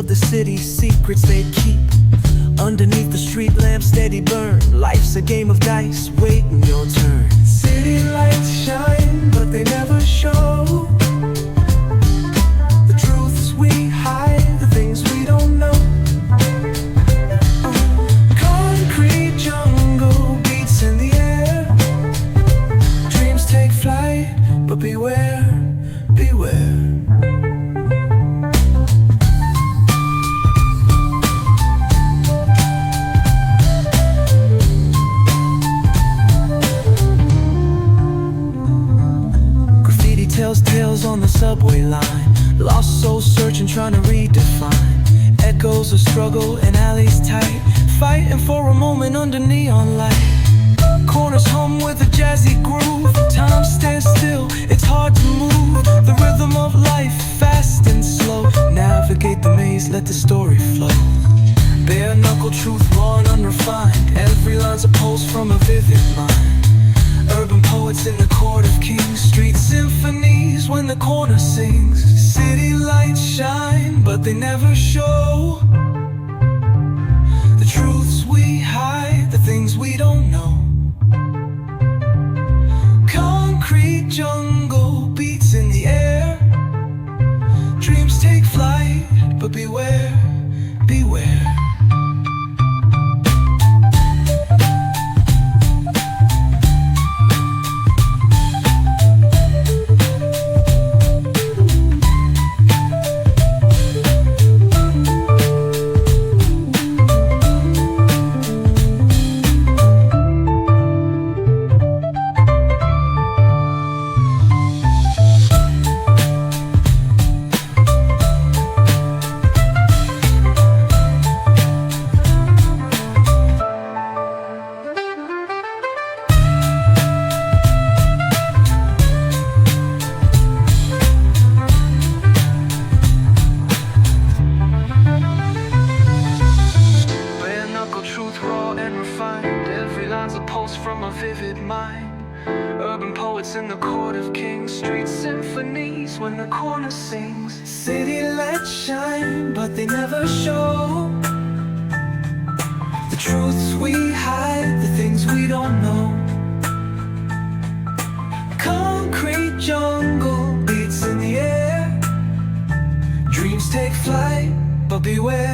of the city, secrets they keep underneath the street lamp, steady burn. Life's a game of dice, waiting your turn. City lights shine, but they never show the truths we hide, the things we don't know. Concrete jungle beats in the air. Dreams take flight, but beware, beware. Tells tales on the subway line. Lost souls searching, trying to redefine. Echoes of struggle in alleys tight, fighting for a moment under neon light. Corners hum with a jazzy groove. Time stands still, it's hard to move. The rhythm of life, fast and slow. Navigate the maze, let the story flow. Bare knuckle truth, raw and unrefined. Every line's a pulse from a vivid mind. Urban poets in the court of kings. Street symphonies when the corner sings. City lights shine, but they never show the truths we hide, the things we don't know. Concrete jungle beats in the air. Dreams take flight, but beware, beware. From a vivid mind. Urban poets in the court of kings. Street symphonies when the corner sings. City lights shine, but they never show the truths we hide, the things we don't know. Concrete jungle beats in the air. Dreams take flight, but beware.